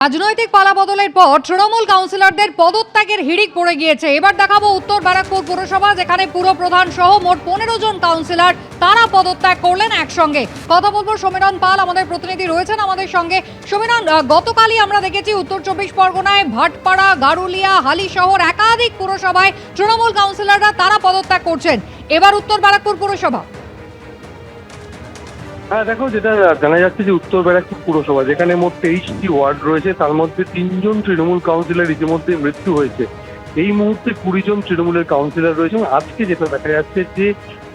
রাজনৈতিক পালাবদলের পর তৃণমূল কাউন্সিলরদের পদত্যাগের হিড়িক পড়ে গিয়েছে। এবার দেখাবো উত্তর ব্যারাকপুর পুরসভা, যেখানে পুরপ্রধান সহ মোট 15 জন কাউন্সিলর তারা পদত্যাগ করলেন একসঙ্গে। কথা বলবো সমীরণ পাল, আমাদের প্রতিনিধি রয়েছেন আমাদের সঙ্গে। সমীরণ, গতকালই আমরা দেখেছি উত্তর 24 পরগনায় ভাটপাড়া, গারুলিয়া, হালিশহর একাধিক পুরসভায় তৃণমূল কাউন্সিলররা তারা পদত্যাগ করছেন। এবার উত্তর ব্যারাকপুর পুরসভা। হ্যাঁ দেখো, যেটা জানা যাচ্ছে যে উত্তর ব্যারাকপুর পুরসভা, যেখানে মোট 23টি ওয়ার্ড রয়েছে, তার মধ্যে 3 জন তৃণমূল কাউন্সিলর ইতিমধ্যে মৃত্যু হয়েছে। এই মুহূর্তে 20 জন তৃণমূলের কাউন্সিলর রয়েছে এবং আজকে যেটা দেখা যাচ্ছে যে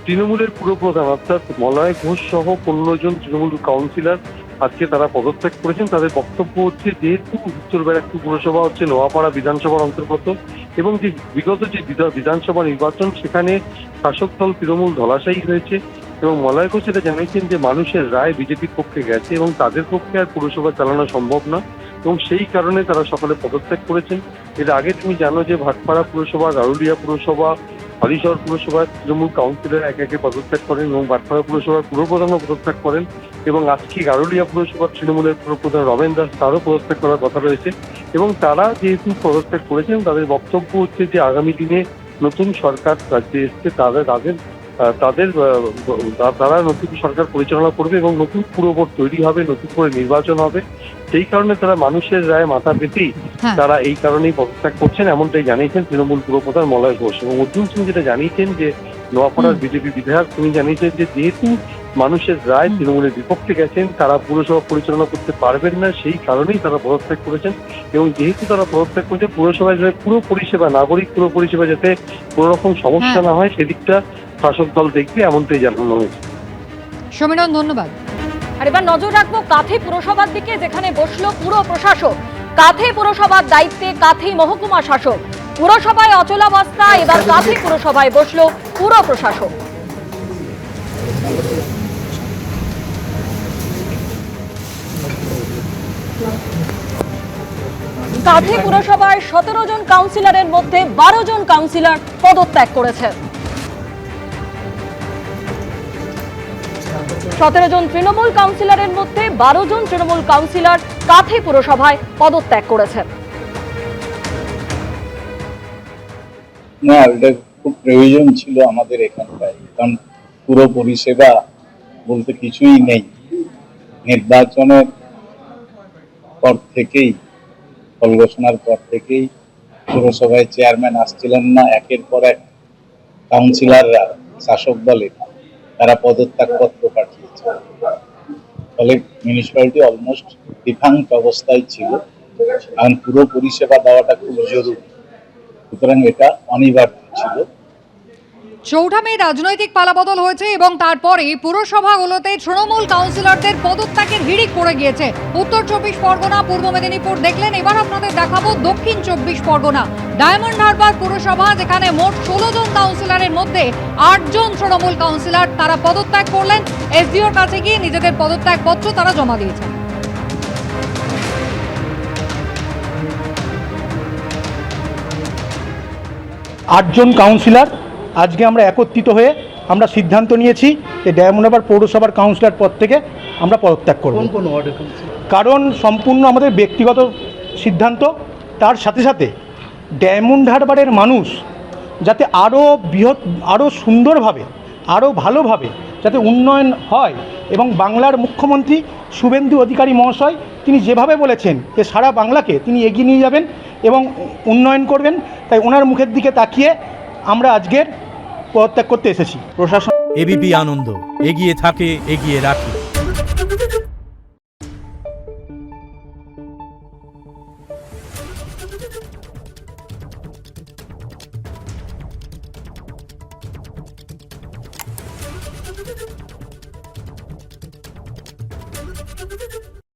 তৃণমূলের পুরপ্রধান অর্থাৎ মলয় ঘোষ সহ 15 জন তৃণমূল কাউন্সিলর আজকে তারা পদত্যাগ করেছেন। তাদের বক্তব্য হচ্ছে, যেহেতু উত্তর ব্যারাকপুর পুরসভা হচ্ছে নোয়াপাড়া বিধানসভার অন্তর্গত এবং যে বিগত যে বিধানসভা নির্বাচন, সেখানে শাসক দল তৃণমূল ধলাশায়ী হয়েছে এবং মলয় ঘোষ এটা জানিয়েছেন যে মানুষের রায় বিজেপির পক্ষে গেছে এবং তাদের পক্ষে আর পুরসভা চালানো সম্ভব না এবং সেই কারণে তারা সকালে পদত্যাগ করেছেন। এর আগে তুমি জানো যে ভাটপাড়া পুরসভা, গারুলিয়া পুরসভা, হালিশহর পুরসভার তৃণমূল কাউন্সিলর একে একে পদত্যাগ করেন এবং ভাটপাড়া পুরসভার পুরপ্রধানও পদত্যাগ করেন এবং আজকে গারুলিয়া পুরসভার তৃণমূলের পুরপ্রধান রমেন দাস, তারও পদত্যাগ করার কথা রয়েছে এবং তারা যেহেতু পদত্যাগ করেছেন, তাদের বক্তব্য হচ্ছে যে আগামী দিনে নতুন সরকার রাজ্যে এসছে, তারা নতুন সরকার পরিচালনা করবে এবং নতুন পুরবোর্ড তৈরি হবে, নতুন করে নির্বাচন হবে। সেই কারণে তারা মানুষের রায় মাথা পেতেই তারা এই কারণেই পদত্যাগ করছেন, এমনটাই জানিয়েছেন তৃণমূল পুরপ্রধান মলয় ঘোষ। এবং অর্জুন সিং যেটা জানিয়েছেন যে নোয়াপাড়ার বিজেপি বিধায়ক, তিনি জানিয়েছেন যে যেহেতু মানুষের রায় তৃণমূলের বিপক্ষে গেছেন, তারা পুরসভা পরিচালনা করতে পারবেন না, সেই কারণেই তারা পদত্যাগ করেছেন এবং যেহেতু তারা পদত্যাগ করেছে, পুরসভায় যাতে পুরো পরিষেবা, নাগরিক পুরো পরিষেবা যাতে কোনো রকম সমস্যা না হয়, সেদিকটা শাসক দল দেখবে, এমনটাই জানানো হয়েছে। সমীরণ, ধন্যবাদ। আর এবার নজর রাখবো কাঁথি পুরসভার দিকে, যেখানে বসলো পুরো প্রশাসক। কাঁথি পুরসভার দায়িত্বে কাঁথি মহকুমা শাসক। পুরসভায় অচলাবস্থা, এবার কাঁথি পুরসভায় বসলো পুরো প্রশাসক। কাঁথি পুরসভায় 17 জন কাউন্সিলরের মধ্যে 12 জন কাউন্সিলর পদত্যাগ করেছেন। 17 জন তৃণমূল কাউন্সিলরের মধ্যে 12 জন তৃণমূল কাউন্সিলর কাঁথি পুরসভায় পদত্যাগ করেছেন। না, এটা খুব প্রয়োজন ছিল আমাদের এখানটায়, কারণ পুরো পরিষেবা বলতে কিছুই নেই। নির্বাচনের পর থেকেই, ফল ঘোষণার পর থেকেই পুরসভায় চেয়ারম্যান আসছিলেন না, একের পর এক কাউন্সিলররা শাসক দলের তারা পদত্যাগ পত্র পাঠিয়েছে। ফলে মিউনিসিপ্যালিটি অলমোস্ট ডিফাঙ্ক্ট অবস্থায় ছিল। এখন পুরো পরিষেবা দেওয়াটা খুব জরুরি, সুতরাং এটা অনিবার্য ছিল। চৌঠা মে রাজনৈতিক পালাবদল হয়েছে এবং তারপরে পুরসভাগুলোতে তৃণমূল কাউন্সিলরদের পদত্যাগের হিড়িক পড়ে গিয়েছে। উত্তর 24 পরগনা, পূর্ব মেদিনীপুর দেখলেন, এবার আপনাদের দেখাবো দক্ষিণ 24 পরগনা। ডায়মন্ড হারবার পুরসভা, যেখানে মোট 16 জন কাউন্সিলরের মধ্যে 8 জন তৃণমূল কাউন্সিলর তারা পদত্যাগ করলেন। এসডিওর কাছে গিয়ে নিজেদের পদত্যাগ পত্র তারা জমা দিয়েছেন। 8 জন কাউন্সিলর আজকে আমরা একত্রিত হয়ে আমরা সিদ্ধান্ত নিয়েছি যে ডায়মন্ড হারবার পৌরসভার কাউন্সিলর পদ থেকে আমরা পদত্যাগ করব। কারণ সম্পূর্ণ আমাদের ব্যক্তিগত সিদ্ধান্ত, তার সাথে সাথে ডায়মন্ড হারবারের মানুষ যাতে আরও সুন্দরভাবে, আরও ভালোভাবে যাতে উন্নয়ন হয় এবং বাংলার মুখ্যমন্ত্রী শুভেন্দু অধিকারী মহাশয় তিনি যেভাবে বলেছেন যে সারা বাংলাকে তিনি এগিয়ে নিয়ে যাবেন এবং উন্নয়ন করবেন, তাই ওনার মুখের দিকে তাকিয়ে আমরা আজকের পদত্যাগ করতে এসেছি। প্রশাসন এবিপি আনন্দ, এগিয়ে থাকে, এগিয়ে রাখে।